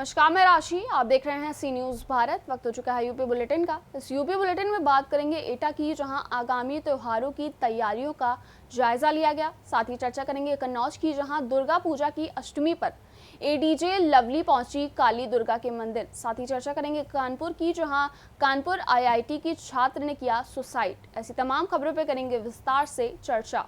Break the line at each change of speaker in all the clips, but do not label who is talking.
नमस्कार, मैं राशि। आप देख रहे हैं सी न्यूज़ भारत। वक्त हो चुका है यूपी बुलेटिन का। इस यूपी बुलेटिन में बात करेंगे एटा की, जहां आगामी त्योहारों की तैयारियों का जायजा लिया गया। साथ ही चर्चा करेंगे कन्नौज की, जहां दुर्गा पूजा की अष्टमी पर एडीजे लवली पहुंची काली दुर्गा के मंदिर। साथ ही चर्चा करेंगे कानपुर की, जहां कानपुर आईआईटी की छात्र ने किया सुसाइड। ऐसी तमाम खबरों पर करेंगे विस्तार से चर्चा।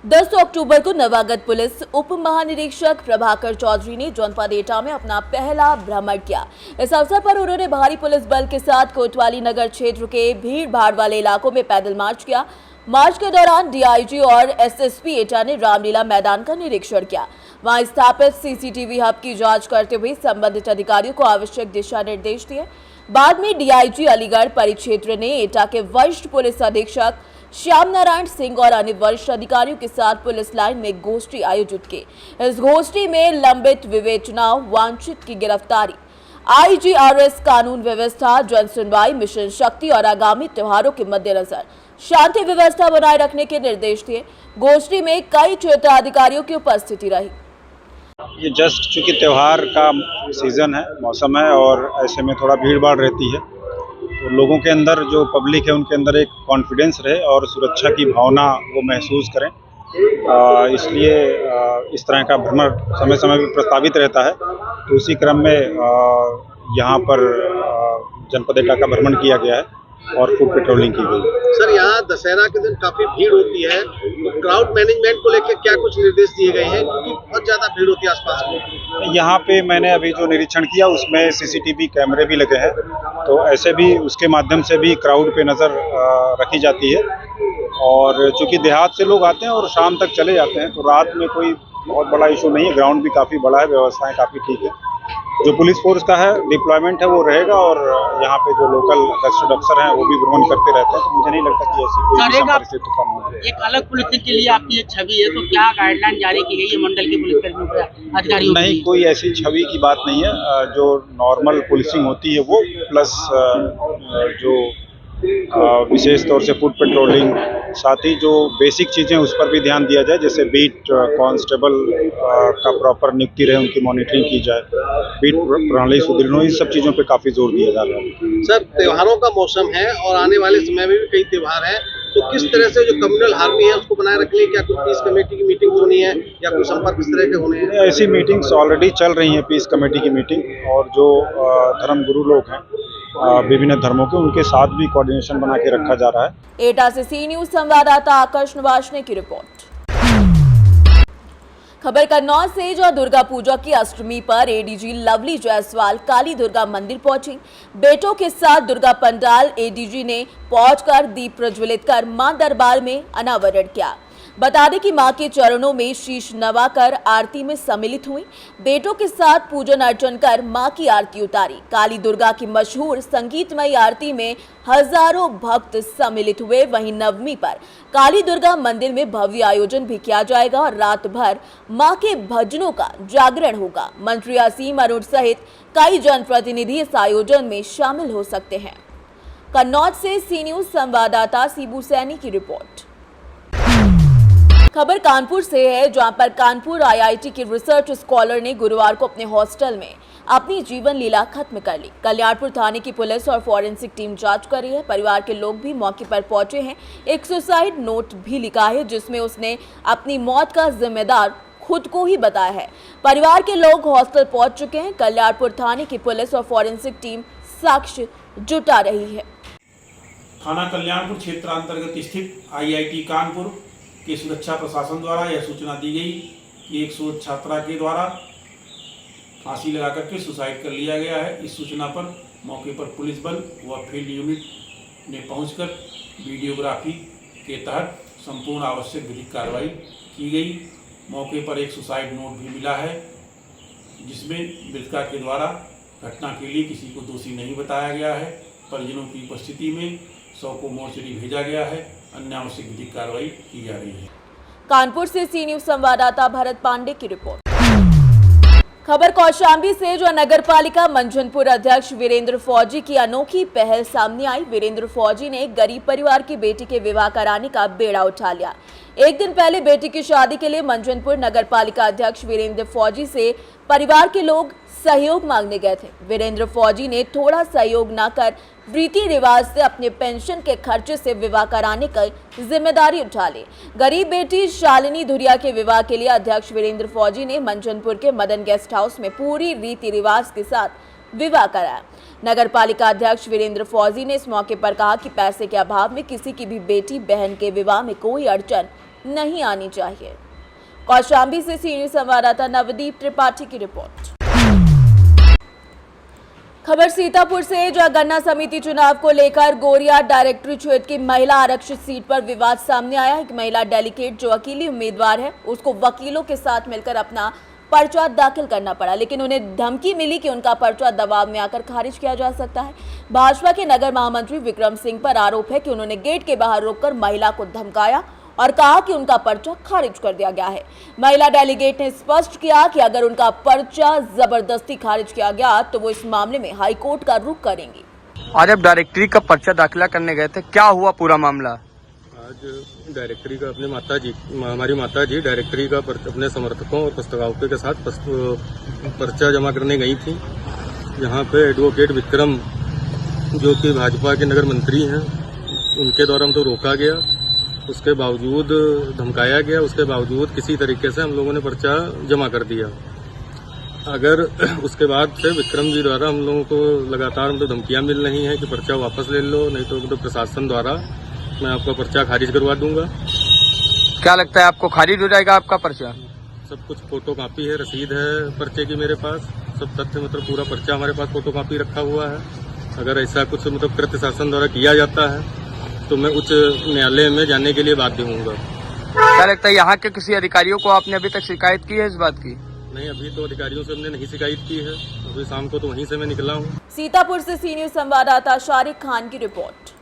10 अक्टूबर को नवागत पुलिस उप महानिरीक्षक प्रभाकर चौधरी ने जनपद एटा में अपना पहला भ्रमण किया। इस अवसर पर उन्होंने भारी पुलिस बल के साथ कोतवाली नगर क्षेत्र के भीड़ भाड़ वाले इलाकों में पैदल मार्च किया। मार्च के दौरान डीआईजी और एसएसपी एटा ने रामलीला मैदान का निरीक्षण किया। वहां स्थापित सीसीटीवी हब की जांच करते हुए संबंधित अधिकारियों को आवश्यक दिशा निर्देश दिए। बाद में डीआईजी अलीगढ़ परिक्षेत्र ने एटा के वरिष्ठ पुलिस अधीक्षक श्याम नारायण सिंह और अन्य वरिष्ठ अधिकारियों के साथ पुलिस लाइन में गोष्ठी आयोजित की। इस गोष्ठी में लंबित विवेचना, वांछित की गिरफ्तारी, आईजीआरएस कानून व्यवस्था, जन सुनवाई, मिशन शक्ति और आगामी त्योहारों के मद्देनजर शांति व्यवस्था बनाए रखने के निर्देश दिए। गोष्ठी में कई क्षेत्राधिकारियों की उपस्थिति रही।
ये जस्ट चूंकि त्योहार का सीजन है, मौसम है और ऐसे में थोड़ा भीड़ भाड़ रहती है, तो लोगों के अंदर जो पब्लिक है उनके अंदर एक कॉन्फिडेंस रहे और सुरक्षा की भावना वो महसूस करें, इसलिए इस तरह का भ्रमण समय समय पर प्रस्तावित रहता है। तो उसी क्रम में यहाँ पर जनपद एटा का भ्रमण किया गया है और फुट पेट्रोलिंग की गई।
सर, यहाँ दशहरा के दिन काफी भीड़ होती है, तो क्राउड मैनेजमेंट को लेकर क्या कुछ निर्देश दिए गए हैं, क्योंकि बहुत ज्यादा भीड़ होती है आसपास में?
यहाँ पे मैंने अभी जो निरीक्षण किया उसमें सीसीटीवी कैमरे भी लगे हैं, तो ऐसे भी उसके माध्यम से भी क्राउड पे नज़र रखी जाती है। और चूंकि देहात से लोग आते हैं और शाम तक चले जाते हैं, तो रात में कोई बहुत बड़ा इशू नहीं है। ग्राउंड भी काफ़ी बड़ा है, व्यवस्थाएं काफ़ी ठीक है। जो पुलिस फोर्स का है डिप्लॉयमेंट है वो रहेगा और यहाँ पे जो लोकल गस्टेड अफसर हैं वो भी भ्रमण करते रहते हैं, तो मुझे नहीं लगता कि ऐसी कोई विषम परिस्थिति उत्पन्न होगी।
एक अलग पुलिसिंग के लिए आपकी एक छवि है, तो क्या गाइडलाइन जारी की गई है मंडल के पुलिसकर्मियों पर, अधिकारियों?
नहीं, कोई ऐसी छवि की बात नहीं है। जो नॉर्मल पुलिसिंग होती है वो प्लस जो विशेष तौर से फुट पेट्रोलिंग, साथ ही जो बेसिक चीज़ें उस पर भी ध्यान दिया जाए, जैसे बीट कांस्टेबल का प्रॉपर नियुक्ति रहे, उनकी मॉनिटरिंग की जाए, बीट प्रणाली सुदृढ़ हो, इन सब चीज़ों पे काफ़ी जोर दिया जा रहा है।
सर, त्योहारों का मौसम है और आने वाले समय में भी कई त्योहार हैं, तो किस तरह से जो कम्युनल हार्मनी है उसको बनाए रखने के लिए क्या कुछ पीस कमेटी की मीटिंग होनी है या कोई संपर्क इस तरह के होने हैं?
ऐसी मीटिंग्स ऑलरेडी चल रही हैं, पीस कमेटी की मीटिंग, और जो धर्म गुरु लोग हैं विभिन्न धर्मों के, उनके साथ भी कोऑर्डिनेशन बना के रखा जा रहा है।
एटा से सी न्यूज संवाददाता आकाश निवासने की रिपोर्ट। खबर कन्नौज से, जहां दुर्गा पूजा की अष्टमी पर एडीजी लवली जायसवाल काली दुर्गा मंदिर पहुंची। बेटों के साथ दुर्गा पंडाल एडीजी ने पहुंचकर दीप प्रज्वलित कर मां दरबार में अनावरण किया। बता दें कि मां के चरणों में शीश नवाकर आरती में सम्मिलित हुई। बेटों के साथ पूजन अर्चन कर मां की आरती उतारी। काली दुर्गा की मशहूर संगीतमय आरती में हजारों भक्त सम्मिलित हुए। वहीं नवमी पर काली दुर्गा मंदिर में भव्य आयोजन भी किया जाएगा और रात भर मां के भजनों का जागरण होगा। मंत्री असीम अरुण सहित कई जनप्रतिनिधि इस आयोजन में शामिल हो सकते हैं। कन्नौज से सी न्यूज संवाददाता सीबू सैनी की रिपोर्ट। खबर कानपुर से है, जहां पर कानपुर आईआईटी के रिसर्च स्कॉलर ने गुरुवार को अपने हॉस्टल में अपनी जीवन लीला खत्म कर ली। कल्याणपुर थाने की पुलिस और फॉरेंसिक टीम जांच कर रही है। परिवार के लोग भी मौके पर पहुंचे हैं। एक सुसाइड नोट भी लिखा है, जिसमें उसने अपनी मौत का जिम्मेदार खुद को ही बताया है। परिवार के लोग हॉस्टल पहुंच चुके हैं। कल्याणपुर थाने की पुलिस और फॉरेंसिक टीम साक्ष्य जुटा रही है।
थाना कल्याणपुर क्षेत्र अंतर्गत स्थित आईआईटी कानपुर के सुरक्षा प्रशासन द्वारा यह सूचना दी गई कि एक शोध छात्रा के द्वारा फांसी लगा करके सुसाइड कर लिया गया है। इस सूचना पर मौके पर पुलिस बल व फील्ड यूनिट ने पहुंचकर वीडियोग्राफी के तहत संपूर्ण आवश्यक विधिक कार्रवाई की गई। मौके पर एक सुसाइड नोट भी मिला है, जिसमें मृतका के द्वारा घटना के लिए किसी को दोषी नहीं बताया गया है। परिजनों की उपस्थिति में शव को मोर्चरी भेजा गया है। अन्य आवश्यक विधिक कार्रवाई की जा रही है।
कानपुर से सी न्यूज संवाददाता भरत पांडे की रिपोर्ट। खबर कौशाम्बी से, जो नगर पालिका मंझनपुर अध्यक्ष वीरेंद्र फौजी की अनोखी पहल सामने आई। वीरेंद्र फौजी ने गरीब परिवार की बेटी के विवाह कराने का बेड़ा उठा लिया। एक दिन पहले बेटी की शादी के लिए मंजनपुर नगर पालिका अध्यक्ष वीरेंद्र फौजी से परिवार के लोग सहयोग मांगने गए थे। वीरेंद्र फौजी ने थोड़ा सहयोग न कर रीति रिवाज से अपने पेंशन के खर्चे से विवाह कराने की जिम्मेदारी उठा ली। गरीब बेटी शालिनी धुरिया के विवाह के लिए अध्यक्ष वीरेंद्र फौजी ने मंजनपुर के मदन गेस्ट हाउस में पूरी रीति रिवाज के साथ विवाह कराया। नगर पालिका अध्यक्ष वीरेंद्र फौजी ने इस मौके पर कहा कि पैसे के अभाव में किसी की भी बेटी बहन के विवाह में कोई अड़चन नहीं आनी चाहिए। कौशाम्बी से सी न्यूज संवाददाता नवदीप त्रिपाठी की रिपोर्ट। खबर सीतापुर से, जहां गन्ना समिति चुनाव को लेकर गोरिया डायरेक्टरी क्षेत्र की महिला आरक्षित सीट पर विवाद सामने आया। एक महिला डेलीगेट जो अकेली उम्मीदवार है, उसको वकीलों के साथ मिलकर अपना पर्चा दाखिल करना पड़ा, लेकिन उन्हें धमकी मिली कि उनका पर्चा दबाव में आकर खारिज किया जा सकता है। भाजपा के नगर महामंत्री विक्रम सिंह पर आरोप है कि उन्होंने गेट के बाहर रोककर महिला को धमकाया और कहा कि उनका पर्चा खारिज कर दिया गया है। महिला डेलीगेट ने स्पष्ट किया कि अगर उनका पर्चा जबरदस्ती खारिज किया गया तो वो इस मामले में हाईकोर्ट का रुख करेंगी।
आज आप डायरेक्टरी का पर्चा दाखिला करने गए थे, क्या हुआ पूरा मामला?
आज डायरेक्टरी का हमारी माता जी डायरेक्टरी का अपने समर्थकों और पुस्तकावकों के साथ पर्चा जमा करने गई थी। यहाँ पे एडवोकेट विक्रम जो कि भाजपा के नगर मंत्री हैं, उनके द्वारा हमको रोका गया, उसके बावजूद धमकाया गया, उसके बावजूद किसी तरीके से हम लोगों ने पर्चा जमा कर दिया। अगर उसके बाद से विक्रम जी द्वारा हम लोगों को लगातार हमको धमकियां मिल रही हैं कि पर्चा वापस ले लो, नहीं तो प्रशासन द्वारा मैं आपका पर्चा खारिज करवा दूंगा।
क्या लगता है आपको खारिज हो जाएगा आपका पर्चा?
सब कुछ फोटो कापी है, रसीद है पर्चे की मेरे पास, सब तथ्य पूरा पर्चा हमारे पास फोटो कापी रखा हुआ है। अगर ऐसा कुछ कृत्य शासन द्वारा किया जाता है तो मैं उच्च न्यायालय में जाने के लिए बाध्य होऊंगा।
क्या लगता है यहाँ के किसी अधिकारियों को आपने अभी तक शिकायत की है इस बात की?
नहीं, अभी तो अधिकारियों से हमने नहीं शिकायत की है। अभी शाम को तो वहीं से मैं निकला हूँ।
सीतापुर से सी न्यूज संवाददाता शारिक खान की रिपोर्ट।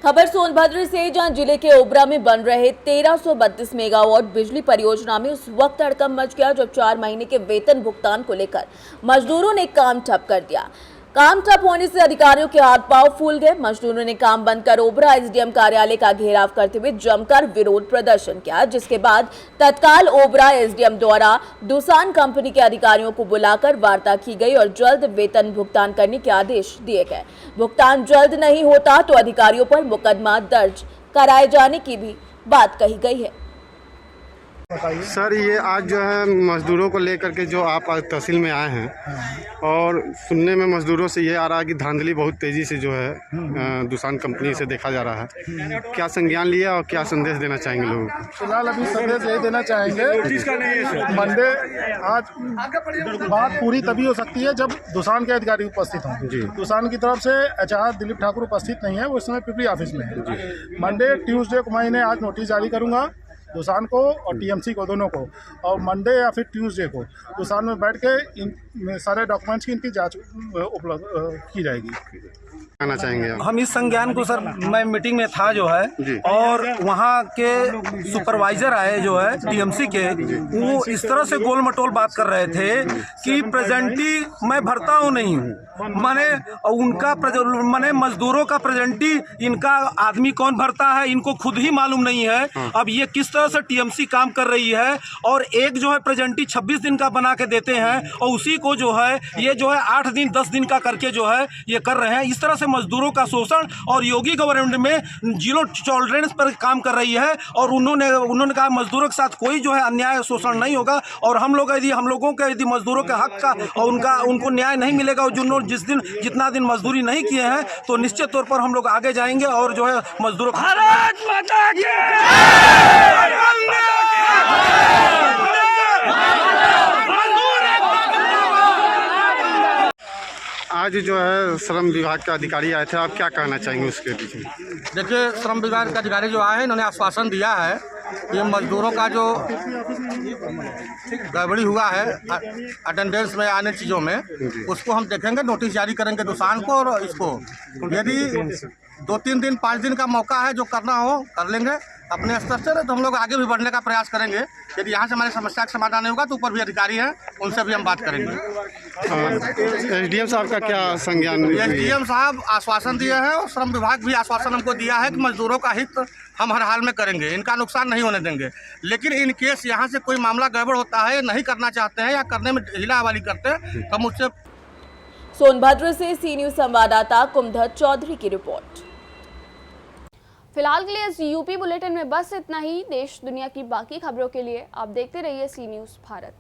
खबर सोनभद्र से, जहां जिले के ओबरा में बन रहे 1332 मेगावाट बिजली परियोजना में उस वक्त हड़कंप मच गया जब 4 महीने के वेतन भुगतान को लेकर मजदूरों ने काम ठप कर दिया। काम ठप होने से अधिकारियों के हाथ पांव फूल गए। मजदूरों ने काम बंद कर ओबरा एसडीएम कार्यालय का घेराव करते हुए जमकर विरोध प्रदर्शन किया, जिसके बाद तत्काल ओबरा एसडीएम द्वारा दूसान कंपनी के अधिकारियों को बुलाकर वार्ता की गई और जल्द वेतन भुगतान करने के आदेश दिए गए। भुगतान जल्द नहीं होता तो अधिकारियों पर मुकदमा दर्ज कराए जाने की भी बात कही गई है।
सर, ये आज जो है मजदूरों को लेकर के जो आप आज तहसील में आए हैं और सुनने में मजदूरों से ये आ रहा है कि धांधली बहुत तेज़ी से जो है दूसान कंपनी से देखा जा रहा है। क्या संज्ञान लिया और क्या संदेश देना चाहेंगे लोगों को?
फिलहाल अभी संदेश यही देना चाहेंगे, मंडे आज बात पूरी तभी हो सकती है जब दूसान के अधिकारी उपस्थित हों। दूसान की तरफ से एचआर दिलीप ठाकुर उपस्थित नहीं है, वो इस समय पिपली ऑफिस में है। मंडे ट्यूसडे को मैं नोटिस जारी करूँगा दूसान को और टीएमसी को, दोनों को, और मंडे या फिर ट्यूसडे को दूसान में बैठ के इन सारे डॉक्यूमेंट्स की इनकी जांच उपलब्ध की जाएगी।
कहना चाहेंगे
हम इस संज्ञान को, सर मैं मीटिंग में था जो है, और वहाँ के सुपरवाइजर आए जो है टीएमसी के, वो इस तरह से गोल मटोल बात कर रहे थे कि प्रेजेंटी मैं भरता हूँ नहीं हूँ, माने उनका माने मजदूरों का प्रेजेंटी इनका आदमी कौन भरता है इनको खुद ही मालूम नहीं है। अब ये किस तरह से टीएमसी काम कर रही है, और एक जो है प्रेजेंटी 26 दिन का बना के देते हैं और उसी को जो है ये जो है 8 दिन 10 दिन का करके जो है ये कर रहे हैं। इस तरह से मजदूरों का शोषण, और योगी गवर्नमेंट में जीरो टॉलरेंस पर काम कर रही है, और उन्होंने कहा मजदूरों के साथ कोई जो है अन्याय शोषण नहीं होगा, और हम लोगों के यदि मजदूरों के हक का और उनको न्याय नहीं मिलेगा और जितना दिन मजदूरी नहीं किए हैं तो निश्चित तौर पर हम लोग आगे जाएंगे और जो है मजदूरों
आज जो है श्रम विभाग के अधिकारी आए थे, आप क्या कहना चाहेंगे उसके पीछे?
देखिए, श्रम विभाग के अधिकारी जो आए हैं इन्होंने आश्वासन दिया है कि मजदूरों का जो गड़बड़ी हुआ है अटेंडेंस में आने चीज़ों में, उसको हम देखेंगे, नोटिस जारी करेंगे दूसान को, और इसको यदि 2-3 दिन 5 दिन का मौका है जो करना हो कर लेंगे अपने स्तर से, तो हम लोग आगे भी बढ़ने का प्रयास करेंगे। यदि यहाँ से हमारी समस्या का समाधान नहीं होगा तो ऊपर भी अधिकारी हैं, उनसे भी हम बात करेंगे।
एसडीएम साहब का क्या संज्ञान?
एसडीएम साहब आश्वासन दिए हैं और श्रम विभाग भी आश्वासन हमको दिया है कि मजदूरों का हित हम हर हाल में करेंगे, इनका नुकसान नहीं होने देंगे। लेकिन इन केस यहाँ से कोई मामला गड़बड़ होता है, नहीं करना चाहते हैं या करने में ढीलाहवाली करते हैं तो हम उससे।
सोनभद्र से सी न्यूज संवाददाता कुमधर चौधरी की रिपोर्ट।
फिलहाल के लिए इस यूपी बुलेटिन में बस इतना ही। देश दुनिया की बाकी खबरों के लिए आप देखते रहिए सी न्यूज भारत।